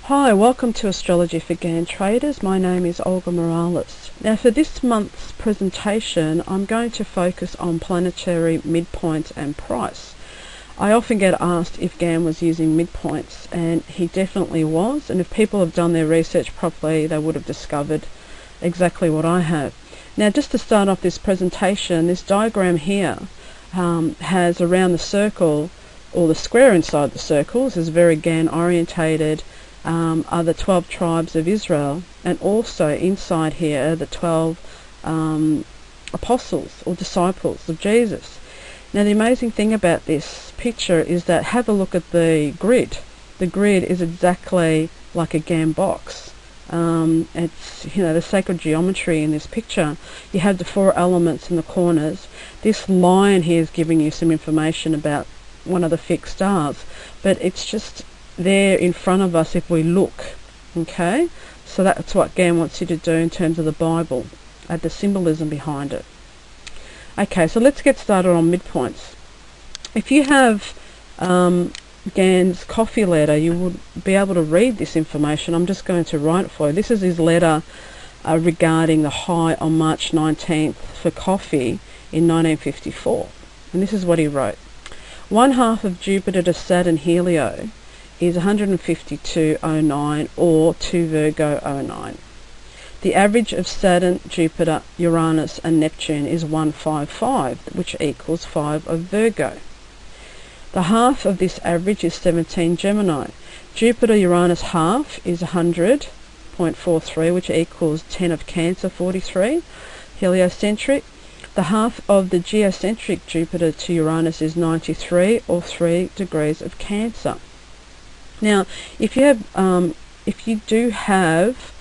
Hi, welcome to Astrology for GAN Traders. My name is Olga. Now for this month's presentation, I'm going to focus on planetary midpoints and price. I often get asked if GAN was using midpoints, and he definitely was, and if people have done their research properly, they would have discovered exactly what I have. Now just to start off this presentation, this diagram here has around the circle, or the square inside the circles, is very GAN orientated. Are the 12 tribes of Israel, and also inside here are the 12 apostles or disciples of Jesus. Now the amazing thing about this picture is that, have a look at the grid. The grid is exactly like a GAN box. It's, the sacred geometry in this picture. You have the 4 elements in the corners. This line here is giving you some information about one of the fixed stars, but it's just there in front of us if we look. Okay, so that's what GAN wants you to do in terms of the Bible, add the symbolism behind it. Okay, so let's get started on midpoints. If you have GAN's coffee letter, you would be able to read this information. I'm just going to write it for you. This is his letter regarding the high on March 19th for coffee in 1954, and this is what he wrote. 1/2 of Jupiter to Saturn Helio is 152.09 or 2 Virgo 09. The average of Saturn, Jupiter, Uranus and Neptune is 155, which equals 5 of Virgo. The half of this average is 17 Gemini. Jupiter Uranus half is 100.43, which equals 10 of Cancer, 43, heliocentric. The half of the geocentric Jupiter to Uranus is 93 or 3 degrees of Cancer. Now, if you do have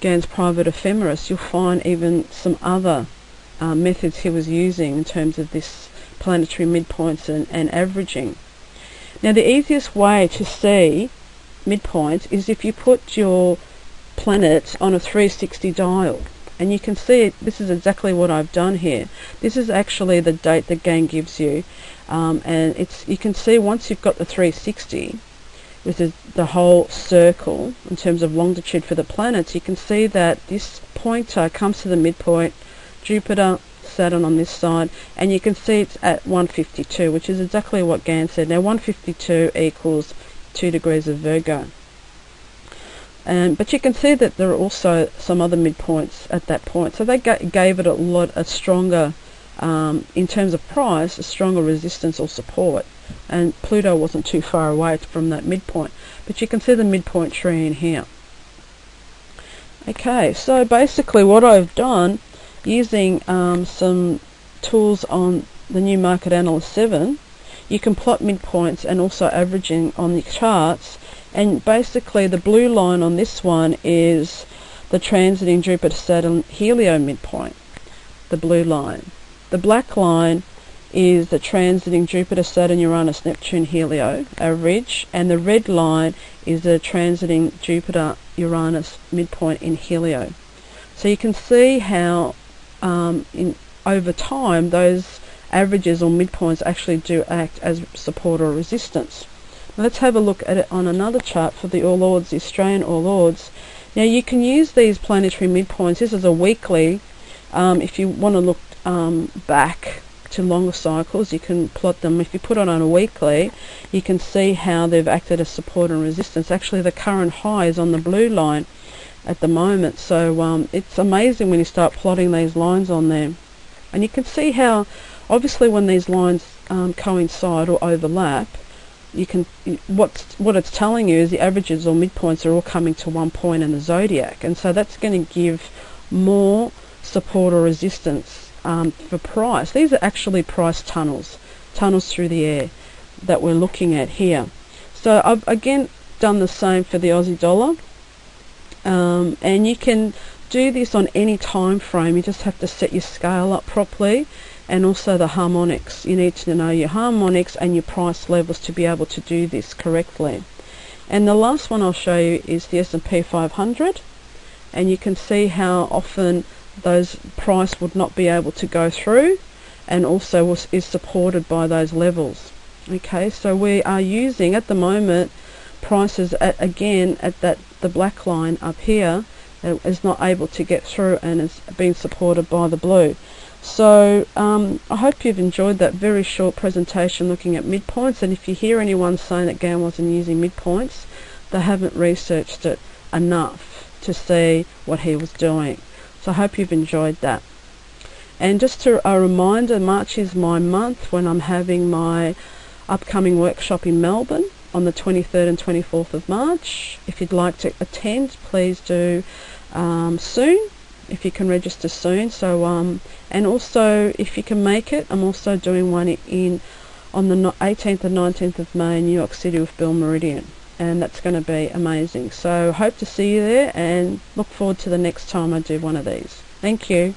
GAN's private ephemeris, you'll find even some other methods he was using in terms of this planetary midpoints and averaging. Now, the easiest way to see midpoints is if you put your planets on a 360 dial, and you can see it. This is exactly what I've done here. This is actually the date that GAN gives you, and you can see once you've got the 360 with the whole circle in terms of longitude for the planets, you can see that this pointer comes to the midpoint, Jupiter, Saturn on this side, and you can see it's at 152, which is exactly what GAN said. Now 152 equals 2 degrees of Virgo. But you can see that there are also some other midpoints at that point, so they gave it a stronger, in terms of price, a stronger resistance or support. And Pluto wasn't too far away from that midpoint, but you can see the midpoint tree in here. Okay, so basically what I've done, using some tools on the new Market Analyst 7, you can plot midpoints and also averaging on the charts, and basically the blue line on this one is the transiting Jupiter Saturn Helio midpoint, the blue line. The black line is the transiting Jupiter, Saturn, Uranus, Neptune, Helio average, and the red line is the transiting Jupiter, Uranus midpoint in Helio. So you can see how over time those averages or midpoints actually do act as support or resistance. Now let's have a look at it on another chart for the All Ords, the Australian All Ords. Now you can use these planetary midpoints. This is a weekly. If you want to look back to longer cycles, you can plot them. If you put it on a weekly, you can see how they've acted as support and resistance. Actually, the current high is on the blue line at the moment, so it's amazing when you start plotting these lines on there. And you can see how, obviously, when these lines coincide or overlap, you can what it's telling you is the averages or midpoints are all coming to one point in the zodiac, and so that's going to give more support or resistance for price. These are actually price tunnels through the air that we're looking at here. So I've again done the same for the Aussie dollar, and you can do this on any time frame. You just have to set your scale up properly, and also the harmonics. You need to know your harmonics and your price levels to be able to do this correctly. And the last one I'll show you is the S&P 500, and you can see how often those price would not be able to go through, and also is supported by those levels. Okay, so we are using at the moment prices again at the black line up here that is not able to get through and is being supported by the blue. So I hope you've enjoyed that very short presentation looking at midpoints, and if you hear anyone saying that GAN wasn't using midpoints, they haven't researched it enough to see what he was doing. So I hope you've enjoyed that. And just a reminder, March is my month when I'm having my upcoming workshop in Melbourne on the 23rd and 24th of March. If you'd like to attend, please do soon, if you can register soon. So and also if you can make it, I'm also doing one on the 18th and 19th of May in New York City with Bill Meridian, and that's going to be amazing. So hope to see you there, and look forward to the next time I do one of these. Thank you.